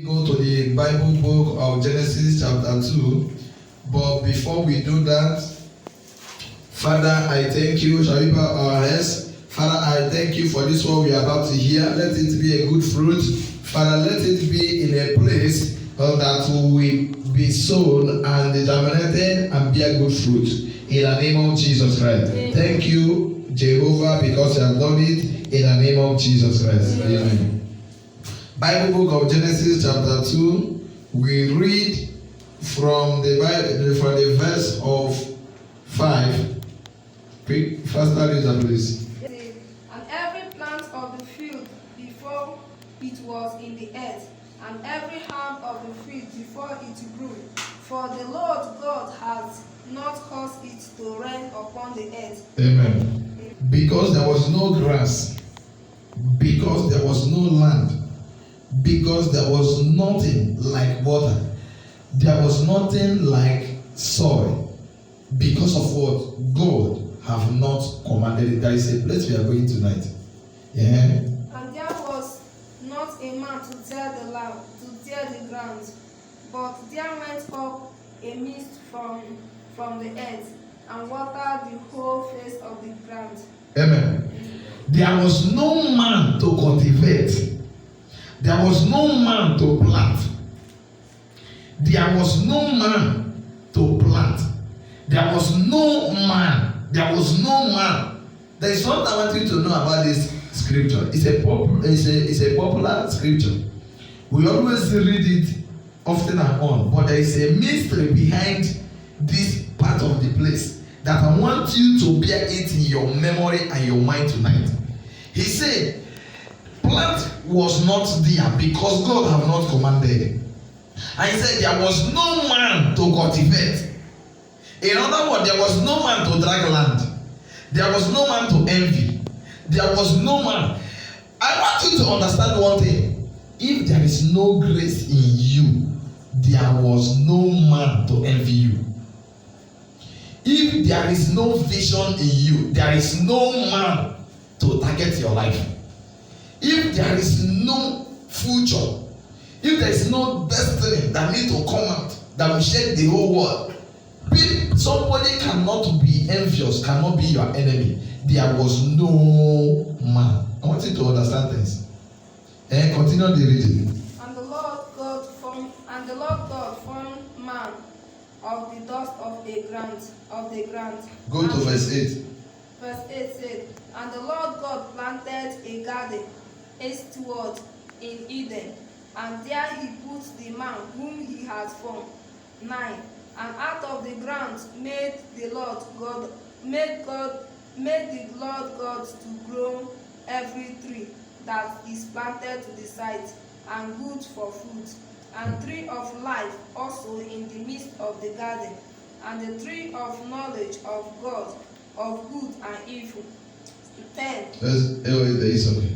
Go to the Bible book of Genesis chapter 2. But before we do that, Father, I thank you. Shall we bow our heads? Father, I thank you for this word we are about to hear. Let it be a good fruit. Father, let it be in a place that will be sown and germinated and bear good fruit. In the name of Jesus Christ. Amen. Thank you, Jehovah, because you have done it. In the name of Jesus Christ. Amen. Amen. Bible book of Genesis chapter 2. We read from the Bible, from the verse of 5. Faster reader, please. And every plant of the field before it was in the earth, and every herb of the field before it grew. For the Lord God has not caused it to rain upon the earth. Amen. Because there was no grass, because there was no land, because there was nothing like water, there was nothing like soil. Because of what? God have not commanded it. There is a place we are going tonight. Yeah. And there was not a man to till the land, to till the ground, but there went up a mist from the earth, and watered the whole face of the ground. Amen. There was no man to cultivate. There was no man to plant. There was no man to plant. There was no man. There was no man. There is what I want you to know about this scripture. It's a popular scripture. We always read it often and on, but there is a mystery behind this part of the place that I want you to bear it in your memory and your mind tonight. He said, plant was not there because God have not commanded. And he said there was no man to cultivate. In other words, there was no man to drag land. There was no man to envy. There was no man. I want you to understand one thing. If there is no grace in you, there was no man to envy you. If there is no vision in you, there is no man to target your life. If there is no future, if there is no destiny that need to come out, that will shake the whole world, somebody cannot be envious, cannot be your enemy. There was no man. I want you to understand this. And continue the reading. And the Lord God formed man of the dust of the ground. Go to verse 8. Verse 8 said, and the Lord God planted a garden eastward in Eden, and there he put the man whom he had formed. 9. And out of the ground made the Lord God to grow every tree that is planted to the side, and good for food, and tree of life also in the midst of the garden, and the tree of knowledge of God, of good and evil. 10. It's okay.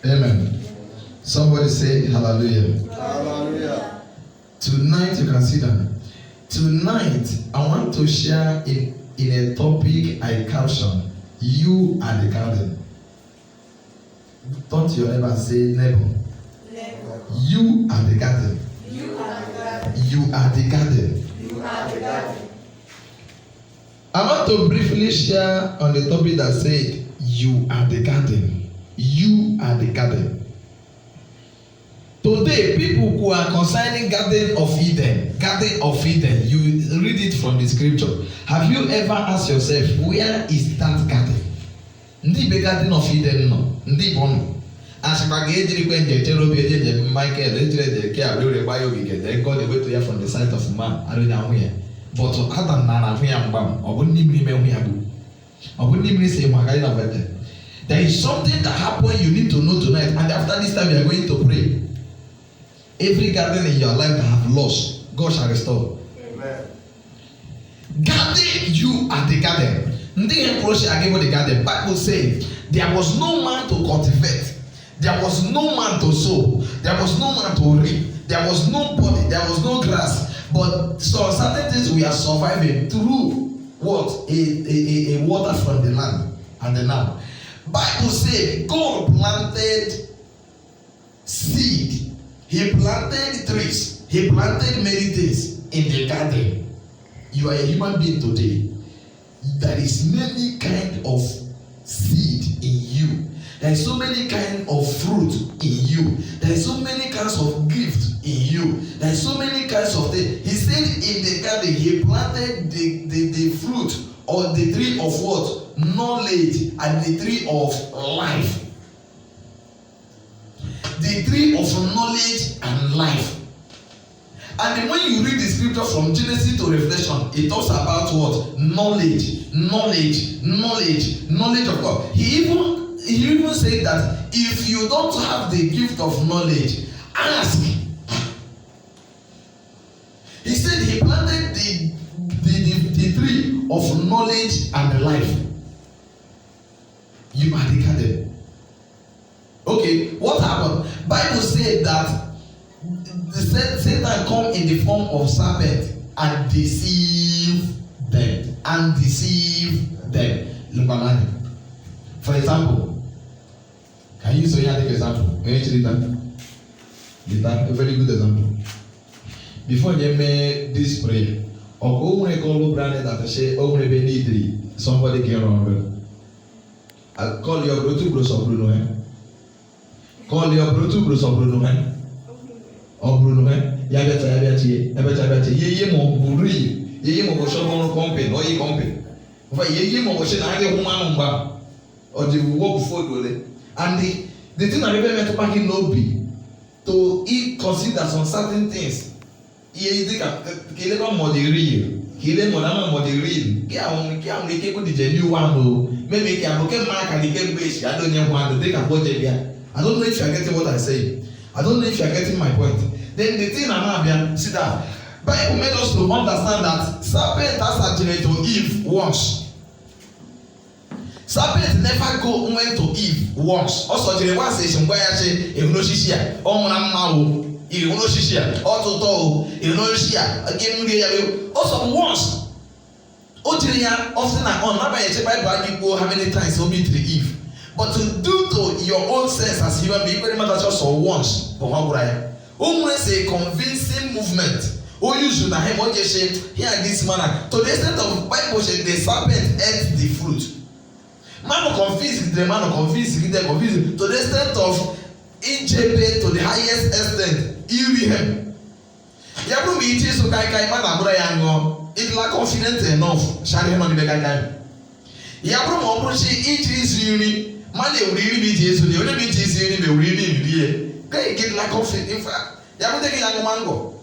Amen. Somebody say hallelujah. Hallelujah. Tonight you can see that. Tonight I want to share in a topic I caption, you are the garden. Don't you ever say neighbor. You are the garden. You are the garden. You are the garden. You are the garden. I want to briefly share on the topic that said, you are the garden. You are the garden. Today, people who are concerning Garden of Eden, you read it from the scripture. Have you ever asked yourself, where is that garden? Ndi be Garden of Eden no, ndi bono. Asipage ejiri kwenje cherobi ejeje Michael ejire ke abere gba yo gige then God dey wait to hear from the side of man aronya hu ya. But Adam na hu ya mbam, obo nimri me hu ya bu. Obo nimri say magai na bete. There is something that happened you need to know tonight, and after this time we are going to pray. Every garden in your life that have lost, God shall restore. Amen. Garden, you are the garden. The garden. Bible says there was no man to cultivate, there was no man to sow, there was no man to reap, there was nobody, there was no grass. But so certain things we are surviving through what? A water from the land and the now. Bible says God planted seed He planted trees. He planted many things in the garden. You are a human being today. There is many kind of seed in you. There is so many kind of fruit in you. There is so many kinds of gift in you. There is so many kinds of things. He said in the garden he planted the fruit or the tree of what? Knowledge and the tree of life. The tree of knowledge and life. And when you read the scripture from Genesis to Revelation, it talks about what? Knowledge of God. He even said that if you don't have the gift of knowledge, ask. He said he planted the tree of knowledge and life. You are the garden. Okay, what happened? Bible said that Satan come in the form of serpent and deceive them. For example, can you say an example? Can you a very good example. Before you made this prayer, or go and call brother that say, "Oh, maybe somebody can remember." I'll call your brother Bruce or Bruno. Call your brother Bruce or Bruno. Or Bruno, ye mo buri, ye mo shogon company, or ye company. But ye mo was I the woman or the work for dole. And the thing I remember to back in lobby to consider some certain things. Ye think kill them more the real, kill them more the real. Can't make the genuine one. Maybe can look at Mark and the game base. I don't know want to take a budget here. I don't know if you are getting what I say. I don't know if you are getting my point. Then the thing I'm having, sit down. Bible made us to understand that serpent has attracted to Eve once. Serpent never went to Eve once. Also, the one says, "Why I say, if no shishia, oh man, if no shishia, oh to if no shishia, again we also once." Ojiria often and on. Now, by Bible how many times so meet the Eve. But to do to your own sense as human being, very much just for once. But how would I? Almost a convincing movement. Oh, you should have him. Okay, here this manner. To the extent of Bible, the serpent ate the fruit. Man confused, the man confused, the confused. To the extent of Egypt, to the highest extent, Urihem. Yabu be eating so kai man abura yango. It like confident enough. Shall him on the kai. Yabu mo shi each uni. Man they really be Jesus. The only be Jesus uni be really be. Can you get like confident? In fact, you have to take a mango.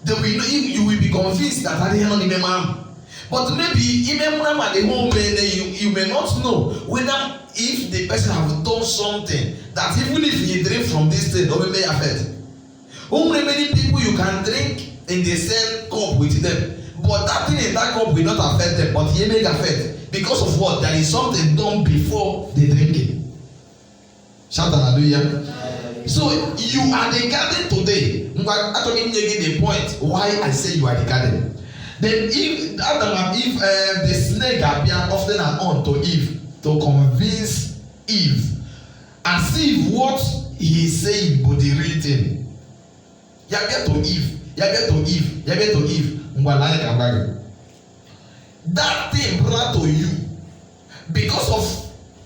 Then you will be convinced that I didn't know man. But maybe even when at the home, you may not know whether if the person have done something that even if you drink from this thing, it may affect. Only many people you can drink in the same cup with them, but that thing in that cup will not affect them, but it may affect because of what? There is something done before the drinking. Shout hallelujah. So you are the garden today. Actually, the point why I say you are the garden. Then if the snake appear often and on to Eve to convince Eve as if what he said would be written. Yabe to Eve. That thing brought to you because of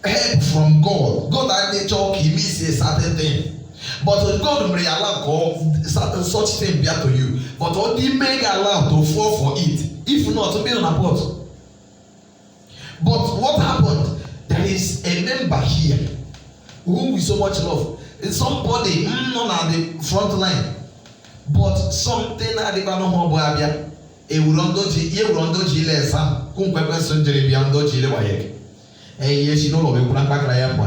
help from God. God had nature he means a certain thing. But God may allow certain such thing be to you. But only make allow to fall for it. If not, to be on a pot. But what happened? There is a member here whom we so much love. It's somebody not at the front line. But something at the bottom of Boabia. A wurondo jile sam. Kumpepe sunjere biando jile wayek. Yes, you know, we put back Ryan.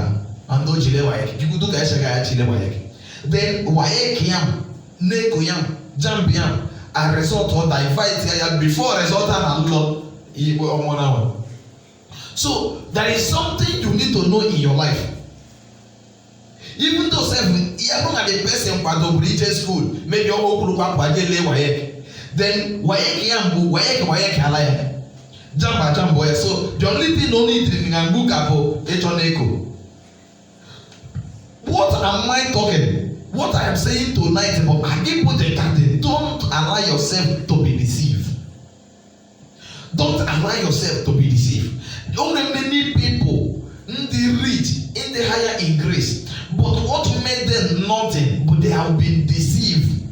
Ando jile wayek. You could do that jile wayek. Then wayek yam, neko yam, jump yam, a result or divide before result and law. So there is something you need to know in your life. Even though you are not the person who religious school, maybe you wayek. Then wayek yam, wayek alaya. Jump boy. So the only thing only drinking and book apo echoneko. What am I talking? what I am saying tonight about Agipo the garden, don't allow yourself to be deceived. Don't allow yourself to be deceived. Only many people in the rich, in the higher in grace, but what made them nothing? But they have been deceived,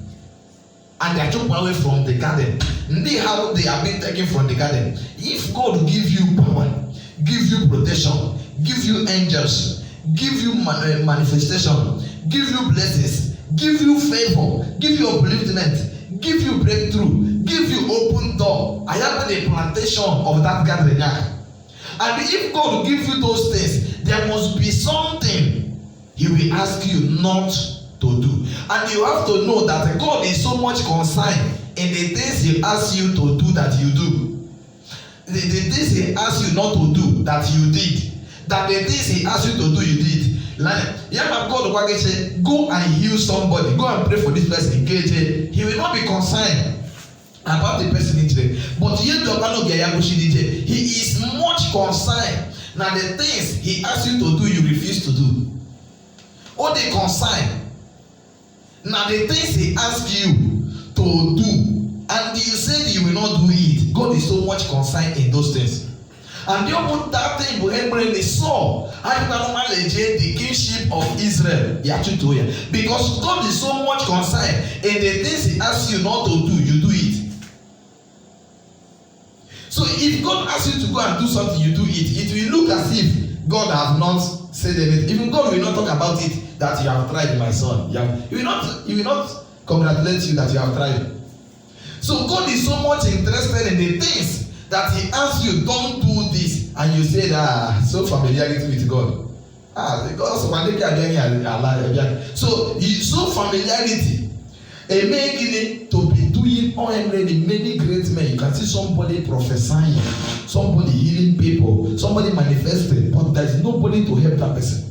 and they are taken away from the garden. They have been taken from the garden. If God give you power, give you protection, give you angels, give you manifestation, give you blessings, give you favor, give you upliftment, give you breakthrough, give you open door. I have the plantation of that garden. And if God give you those things, there must be something He will ask you not to do. And you have to know that God is so much concerned in the things He asks you to do that you do. The things He asks you not to do that you did. That the things He asks you to do, you did. Like, God go and heal somebody. Go and pray for this person. He will not be concerned about the person injured. But He is much concerned. Now the things He asks you to do, you refuse to do. All the concern. Now the things He asks you to do, and you said you will not do it. God is so much concerned in those things. And you put that thing behind the Saul. The kingship of Israel. Because God is so much concerned in the things He asks you not to do, you do it. So if God asks you to go and do something, you do it. It will look as if God has not said anything. Even God will not talk about it that you have tried, my son. He will not congratulate you that you have tried. So God is so much interested in the things that He asks you, don't do this, and you say so familiarity with God. So familiarity, a making to be doing already many great men. You can see somebody prophesying, somebody healing people, somebody manifesting, but there is nobody to help that person.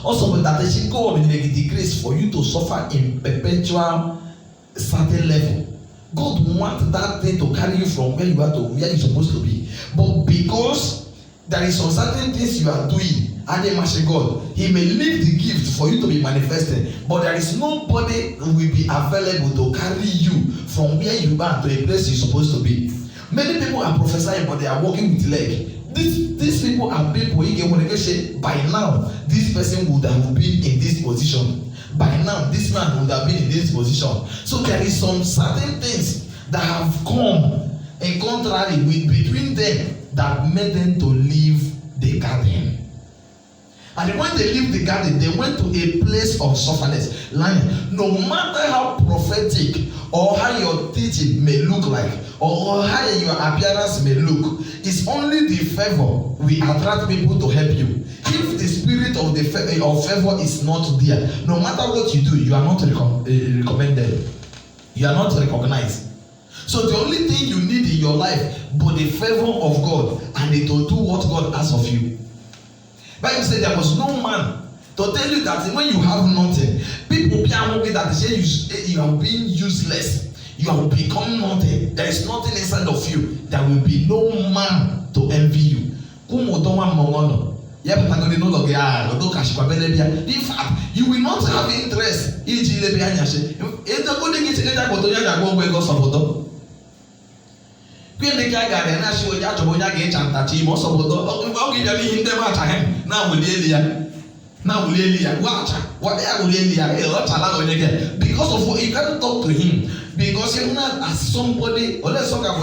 Also, that they should go on the grace for you to suffer in perpetual certain level. God wants that thing to carry you from where you are to where you're supposed to be. But because there is some certain things you are doing, and they must God, He may leave the gift for you to be manifested, but there is nobody who will be available to carry you from where you are to a place you're supposed to be. Many people are prophesying, but they are walking with leg. These people are people who say, by now, this person would have been in this position. By now, this man would have been in this position. So there is some certain things that have come in contrary with between them that made them to leave the garden. And when they leave the garden, they went to a place of sufferness. No matter how prophetic or how your teaching may look like, or how your appearance may look, it's only the favor will attract people to help you. If the spirit of favor is not there, no matter what you do, you are not recommended. You are not recognized. So the only thing you need in your life but the favor of God and to do what God asks of you. Bible said there was no man to tell you that when you have nothing, people be angry that they say you are being useless. You have become nothing. There is nothing inside of you. There will be no man to envy you. In fact, you will not have interest. Because of what you can't talk to him. Because you're not as somebody, or let's talk about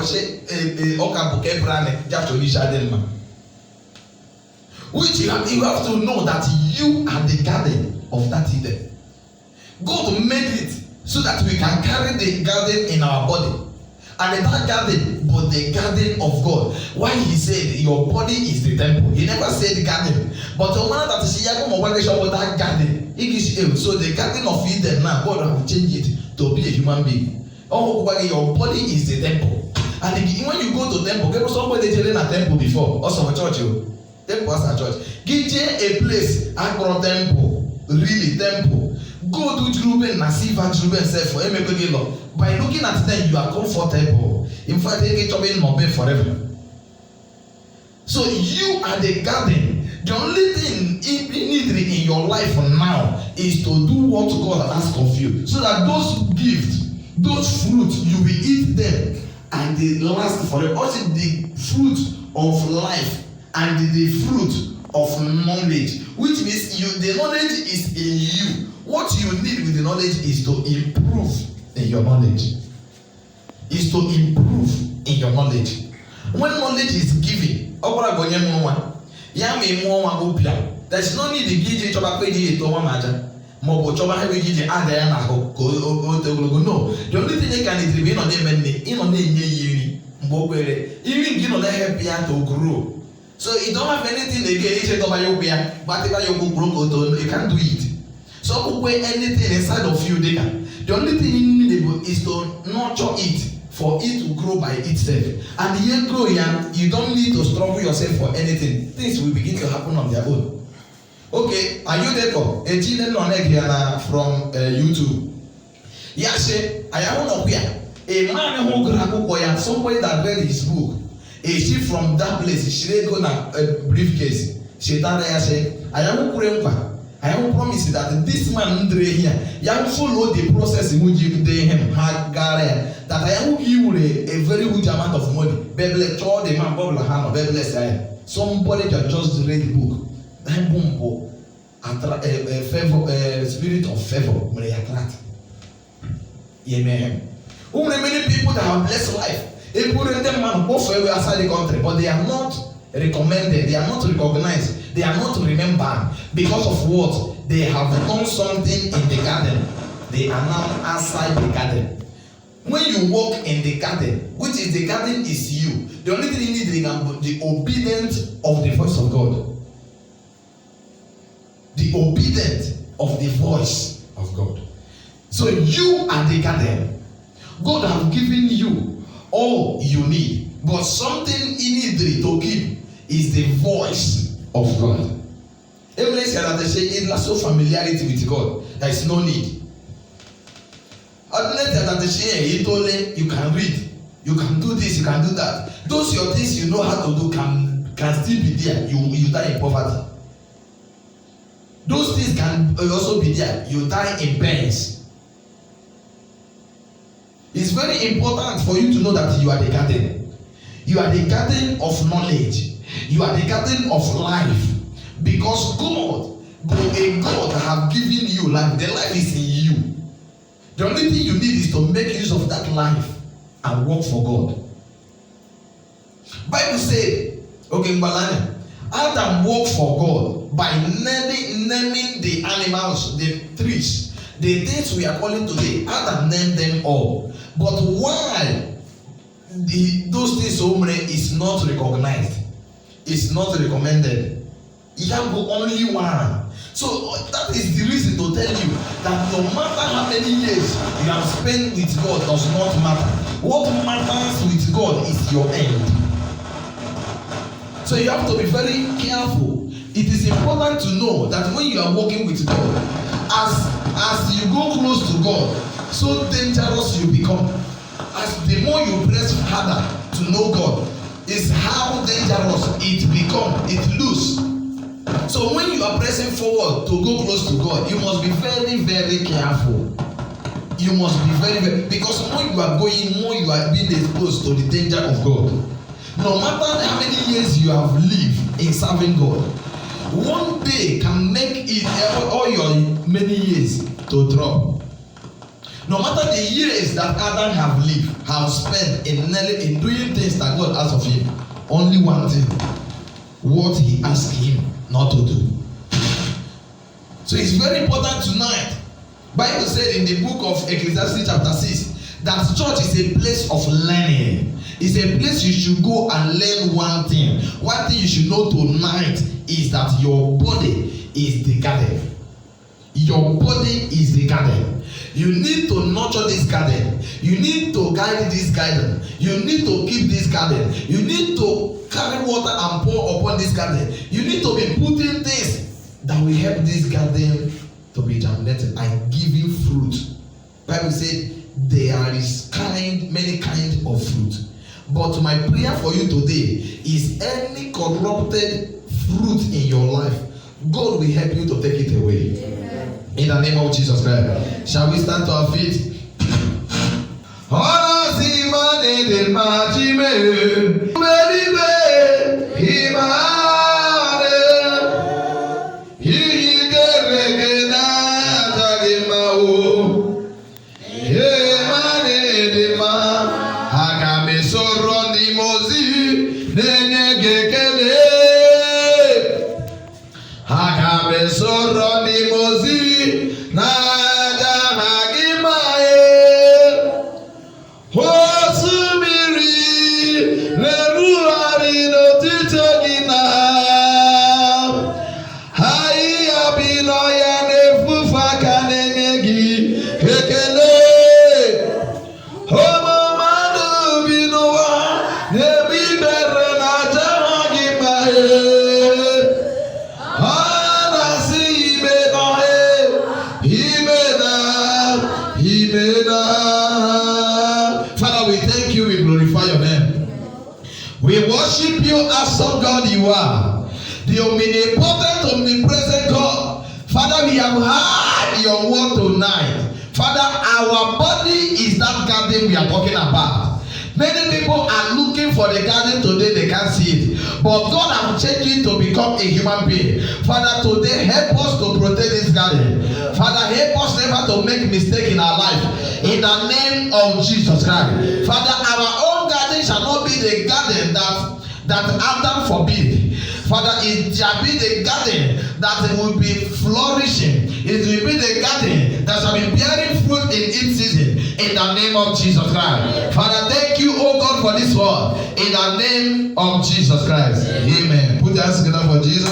which you have to know that you are the garden of that Eden. God made it so that we can carry the garden in our body. And that garden, but the garden of God. Why He said your body is the temple. He never said garden. But the one that is here, that garden. So the garden of Eden now, God will change it to be a human being. Oh, your body is the temple. And when you go to temple, somebody telling a temple before, also a church, temple as a church. Give a place, agro temple, really temple. Go to Jerusalem and see what Jerusalem said for everybody. By looking at them, you are comfortable. In fact, they get to be mobile forever. So you are the garden. The only thing you need in your life now is to do what God asks of you, so that those gifts, those fruits, you will eat them and they last forever. Also the fruit of life and the fruit of knowledge, which means the knowledge is in you. What you need with the knowledge is to improve in your knowledge. Is to improve in your knowledge. When knowledge is given, there's no need to give you no. The only thing you can is remain on them and even you know they help you to grow. So you don't have anything again, whatever you grow, you can't do it. So where anything inside of you, they can. The only thing you need is to nurture it for it to grow by itself. And here grow young, you don't need to struggle yourself for anything. Things will begin to happen on their own. Okay, are you there? A children on from YouTube. Yes, I am not here. A man who got somebody that read his book. A she from that place, she go na a briefcase. She done there say, I am Kurempa. I am promise that this man Andre here, you follow the process in which you day him had that I am give you a very huge amount of money. Bible told the man Bob Lahano, Bible say somebody that just read the book. Then boom, favor, spirit of favor may attract. Amen. Who many people that have blessed life? They put them man go for outside the country, but they are not recommended, they are not recognized, they are not remembered because of what? They have done something in the garden. They are now outside the garden. When you walk in the garden, which is the garden is you, the only thing you need is the obedience of the voice of God. The obedience of the voice of God. So you are the garden. God has given you all you need, but something you need to keep is the voice of God. Every say that they say it has so familiarity with God, there is no need. That they say you can read, you can do this, you can do that. Those your things you know how to do can still be there. You die in poverty. Those things can also be there. You die in pains. It's very important for you to know that you are the garden. You are the garden of knowledge. You are the garden of life. Because God, a God have given you life. The life is in you. The only thing you need is to make use of that life and work for God. Bible said, okay, Mbalani, Adam worked for God by naming the animals, the trees, the things we are calling today. Adam named them all. But why those things is not recognized, it's not recommended. You have only one. So that is the reason to tell you that no matter how many years you have spent with God does not matter. What matters with God is your end. So you have to be very careful. It is important to know that when you are working with God, as you go close to God, so dangerous you become. As the more you press harder to know God, is how dangerous it becomes. It loses. So when you are pressing forward to go close to God, you must be very, very careful. You must be very, very, because more you are going, more you are being exposed to the danger of God. No matter how many years you have lived in serving God, one day can make it all your many years to drop. No matter the years that Adam have spent in doing things that God asked of him, only one thing, what he asked him not to do. So it's very important tonight. Bible said in the book of Ecclesiastes chapter 6 that church is a place of learning. It's a place you should go and learn one thing. One thing you should know tonight is that your body is the garden. Your body is the garden. You need to nurture this garden. You need to guide this garden. You need to keep this garden. You need to carry water and pour upon this garden. You need to be putting things that will help this garden to be germinated and give you fruit. Bible said there is many kind of fruit. But my prayer for you today is any corrupted fruit in your life, God will help you to take it away. Amen. In the name of Jesus Christ. Shall we stand to our feet? Father, we thank you, we glorify your name. We worship you as some God you are, the omnipotent, omnipresent God. Father, we have heard your word tonight. Father, our body is that garden we are talking about. Many people are looking for the garden today, they can't see it. But God has changed it to become a human being. Father, today help us to protect this garden. Father, help us never to make mistake in our life. In the name of Jesus Christ. Father, our own garden shall not be the garden that Adam forbid. Father, it shall be the garden that will be flourishing. It will be the garden that shall be bearing fruit in its season. In the name of Jesus Christ. Father, thank you, oh God, for this word. In the name of Jesus Christ. Amen. Put your hands together for Jesus.